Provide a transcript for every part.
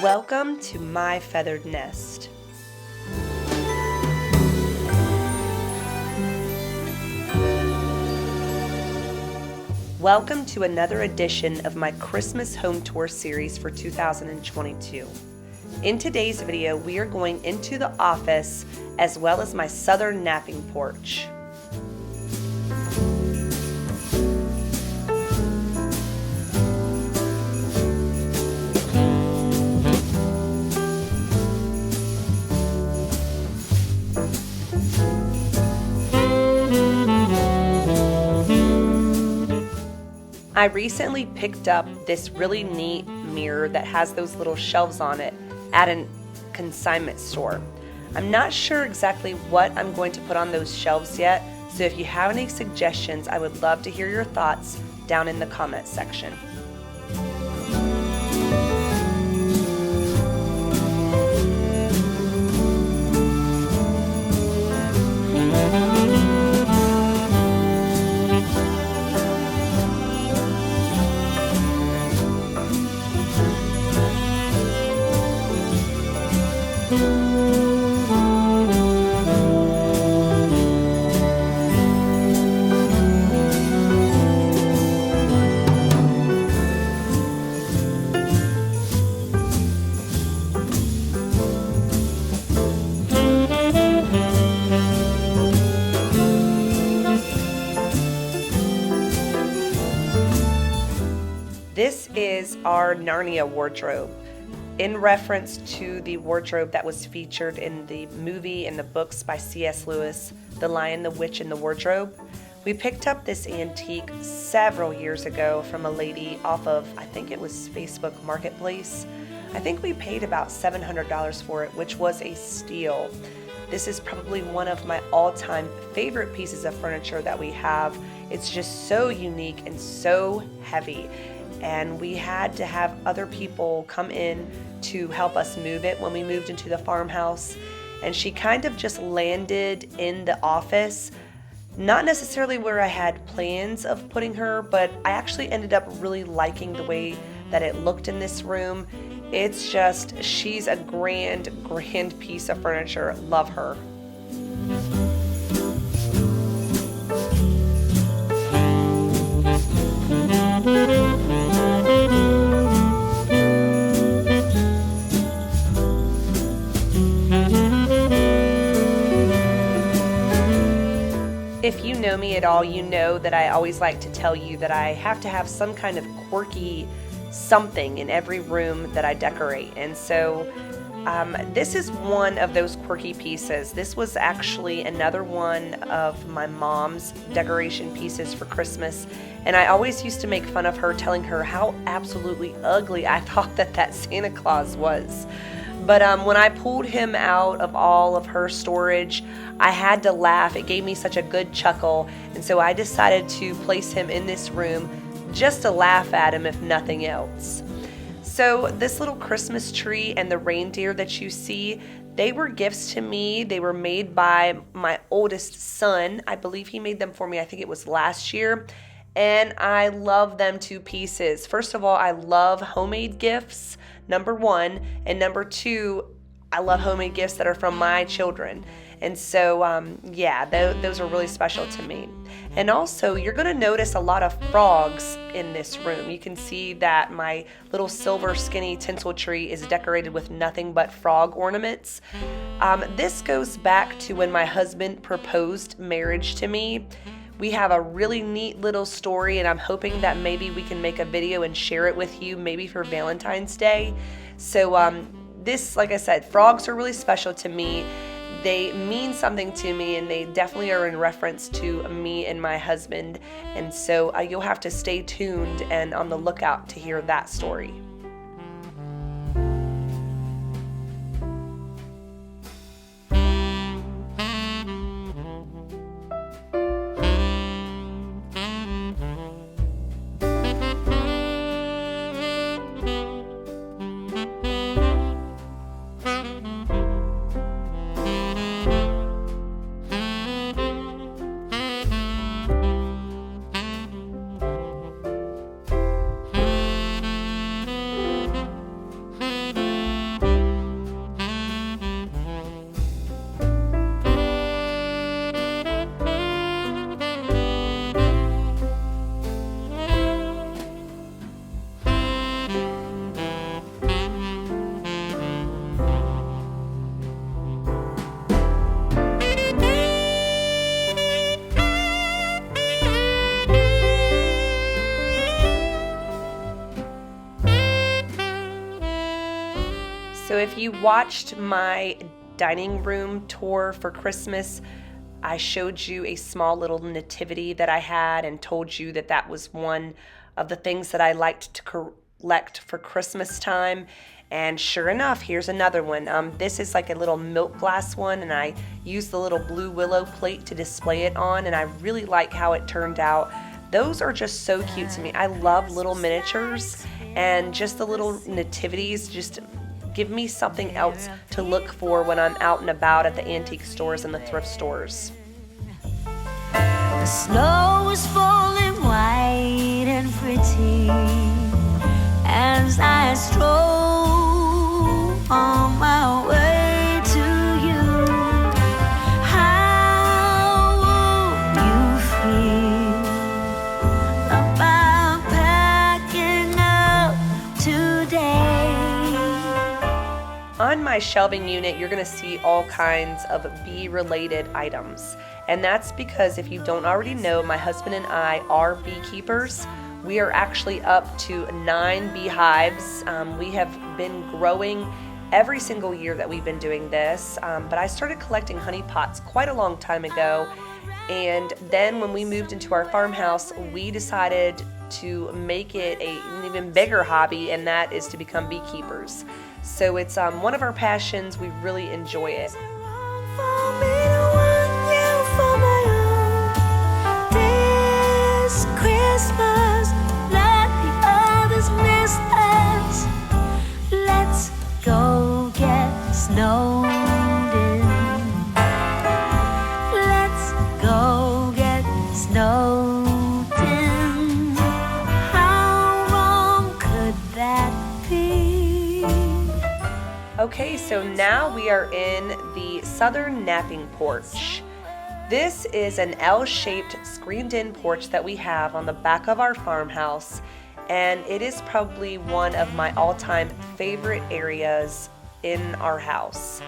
Welcome to My Feathered Nest. Welcome to another edition of my Christmas home tour series for 2022. In today's video, we are going into the office as well as my southern napping porch. I recently picked up this really neat mirror that has those little shelves on it at a consignment store. I'm not sure exactly what I'm going to put on those shelves yet, so if you have any suggestions, I would love to hear your thoughts down in the comment section. This is our Narnia wardrobe, in reference to the wardrobe that was featured in the movie and the books by C.S. Lewis, The Lion, the Witch, and the Wardrobe. We picked up this antique several years ago from a lady off of, I think it was Facebook Marketplace. I think we paid about $700 for it, which was a steal. This is probably one of my all-time favorite pieces of furniture that we have. It's just so unique and so heavy. And we had to have other people come in to help us move it when we moved into the farmhouse. And she kind of just landed in the office, not necessarily where I had plans of putting her, but I actually ended up really liking the way that it looked in this room. It's just, she's a grand piece of furniture. Love her. If you know me at all, you know that I always like to tell you that I have to have some kind of quirky something in every room that I decorate. And so this is one of those quirky pieces. This was actually another one of my mom's decoration pieces for Christmas. And I always used to make fun of her, telling her how absolutely ugly I thought that Santa Claus was. But when I pulled him out of all of her storage, I had to laugh. It gave me such a good chuckle. And so I decided to place him in this room just to laugh at him, if nothing else. So this little Christmas tree and the reindeer that you see, they were gifts to me. They were made by my oldest son. I believe he made them for me. I think it was last year. And I love them to pieces. First of all, I love homemade gifts, number one. And number two, I love homemade gifts that are from my children. And so, those are really special to me. And also, you're going to notice a lot of frogs in this room. You can see that my little silver skinny tinsel tree is decorated with nothing but frog ornaments. This goes back to when my husband proposed marriage to me. We have a really neat little story, and I'm hoping that maybe we can make a video and share it with you, maybe for Valentine's Day. So this, like I said, frogs are really special to me. They mean something to me, and they definitely are in reference to me and my husband. And so you'll have to stay tuned and on the lookout to hear that story. So if you watched my dining room tour for Christmas, I showed you a small little nativity that I had and told you that that was one of the things that I liked to collect for Christmas time. And sure enough, here's another one. This is like a little milk glass one, and I used the little blue willow plate to display it on, and I really like how it turned out. Those are just so cute to me. I love little miniatures, and just the little nativities just give me something else to look for when I'm out and about at the antique stores and the thrift stores. The snow is falling white and pretty as I stroll on my way to you. How would you feel about packing up today? On my shelving unit, you're going to see all kinds of bee-related items. And that's because if you don't already know, my husband and I are beekeepers. We are actually up to 9 beehives. We have been growing every single year that we've been doing this. But I started collecting honey pots quite a long time ago. And then when we moved into our farmhouse, we decided to make it an even bigger hobby, and that is to become beekeepers. So it's one of our passions. We really enjoy it. Christmas, let the others miss us. Let's go get snowed in. Let's go get snowed in. How wrong could that be? Okay, so now we are in the southern napping porch. This is an L-shaped screened-in porch that we have on the back of our farmhouse, and it is probably one of my all-time favorite areas in our house.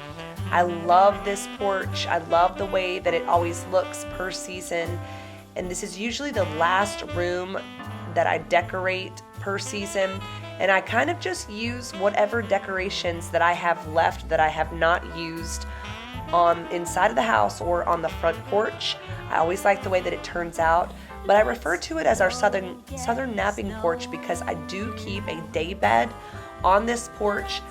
I love this porch. I love the way that it always looks per season, and this is usually the last room that I decorate per season, and I kind of just use whatever decorations that I have left that I have not used inside of the house or on the front porch. I always like the way that it turns out, but I refer to it as our southern napping porch because I do keep a day bed on this porch,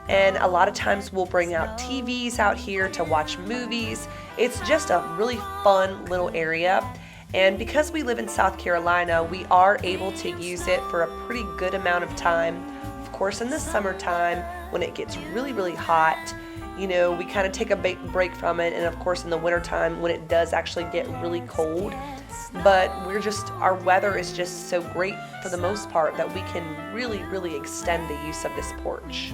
and a lot of times we'll bring out TVs out here to watch movies. It's just a really fun little area, and because we live in South Carolina, we are able to use it for a pretty good amount of time. Of course, in the summertime when it gets really, really hot, you know, we kind of take a break from it, and of course in the wintertime when it does actually get really cold. But our weather is just so great for the most part that we can really, really extend the use of this porch.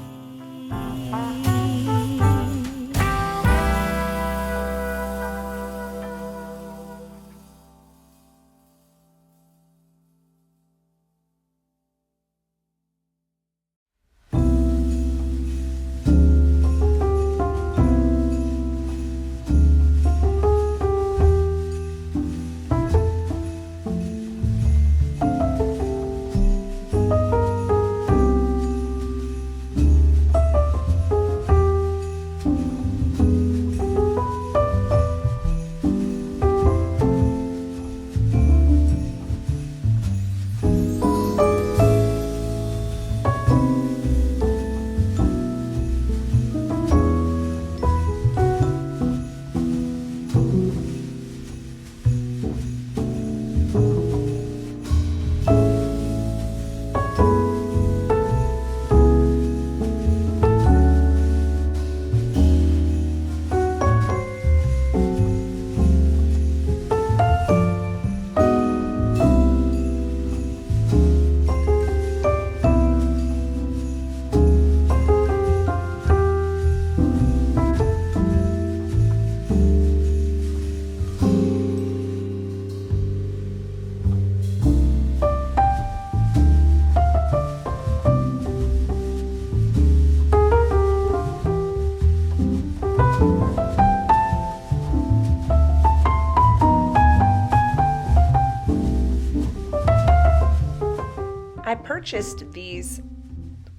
I purchased these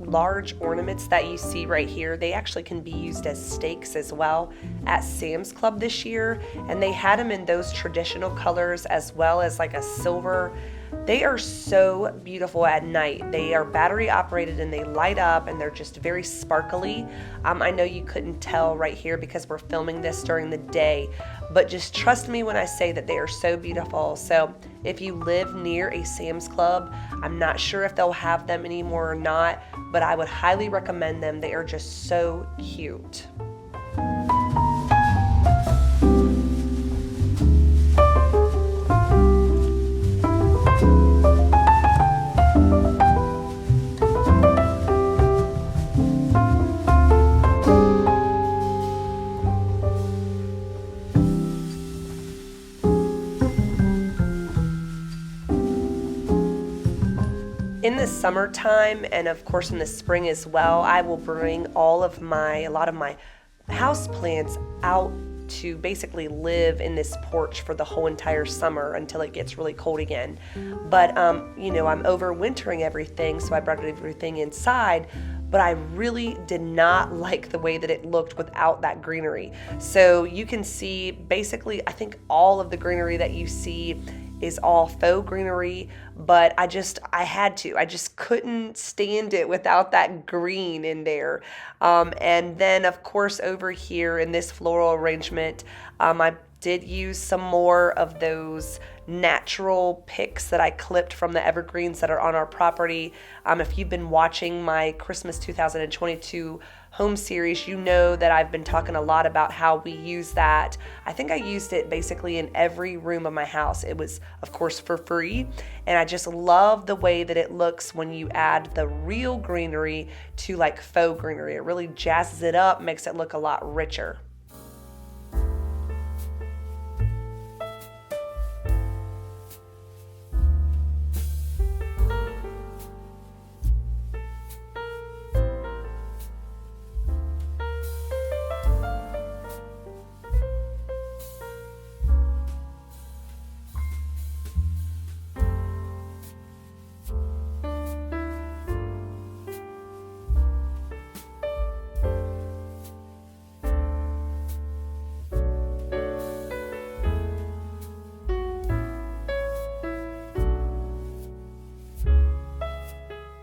large ornaments that you see right here, they actually can be used as stakes as well at Sam's Club this year. And they had them in those traditional colors as well as like a silver. They are so beautiful at night. They are battery operated and they light up and they're just very sparkly. I know you couldn't tell right here because we're filming this during the day, but just trust me when I say that they are so beautiful. So if you live near a Sam's Club, I'm not sure if they'll have them anymore or not, but I would highly recommend them. They are just so cute. In the summertime, and of course in the spring as well, I will bring a lot of my house plants out to basically live in this porch for the whole entire summer until it gets really cold again. But I'm overwintering everything, so I brought everything inside. But I really did not like the way that it looked without that greenery. So you can see basically, I think all of the greenery that you see is all faux greenery, but I just couldn't stand it without that green in there. And then of course over here in this floral arrangement, I did use some more of those natural picks that I clipped from the evergreens that are on our property. If you've been watching my Christmas 2022 home series, you know that I've been talking a lot about how we use that. I think I used it basically in every room of my house. It was, of course, for free, and I just love the way that it looks when you add the real greenery to like faux greenery. It really jazzes it up, makes it look a lot richer.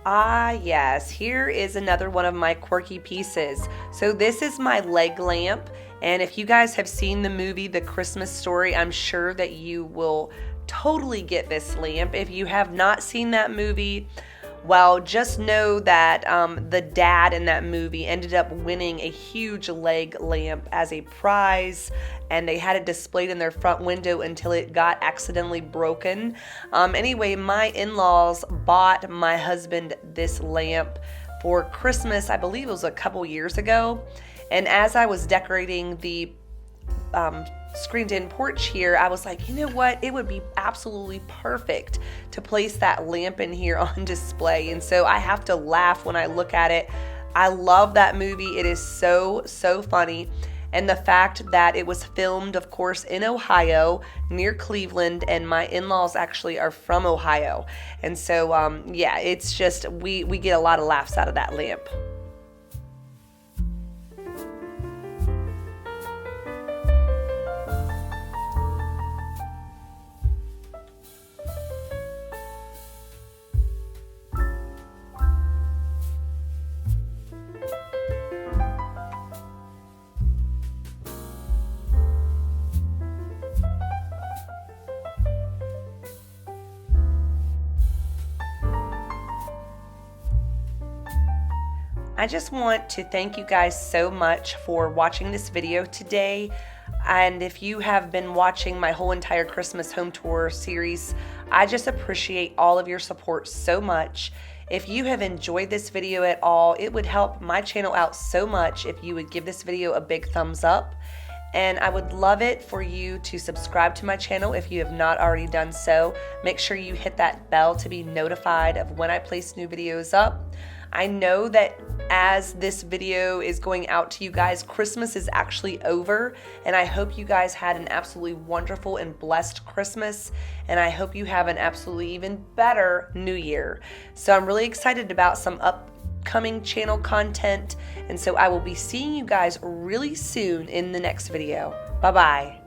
Ah, yes, here is another one of my quirky pieces. So this is my leg lamp, and if you guys have seen the movie The Christmas Story, I'm sure that you will totally get this lamp. If you have not seen that movie, well, just know that the dad in that movie ended up winning a huge leg lamp as a prize, and they had it displayed in their front window until it got accidentally broken. Anyway, my in-laws bought my husband this lamp for Christmas. I believe it was a couple years ago. And as I was decorating the screened-in porch here, I was like, you know what? It would be absolutely perfect to place that lamp in here on display. And so I have to laugh when I look at it. I love that movie. It is so, so funny. And the fact that it was filmed, of course, in Ohio, near Cleveland, and my in-laws actually are from Ohio. And so, yeah, it's just, we get a lot of laughs out of that lamp. I just want to thank you guys so much for watching this video today. And if you have been watching my whole entire Christmas home tour series, I just appreciate all of your support so much. If you have enjoyed this video at all, it would help my channel out so much if you would give this video a big thumbs up. And I would love it for you to subscribe to my channel if you have not already done so. Make sure you hit that bell to be notified of when I place new videos up. I know that as this video is going out to you guys, Christmas is actually over, and I hope you guys had an absolutely wonderful and blessed Christmas, and I hope you have an absolutely even better New Year. So I'm really excited about some upcoming channel content. And so I will be seeing you guys really soon in the next video. Bye-bye.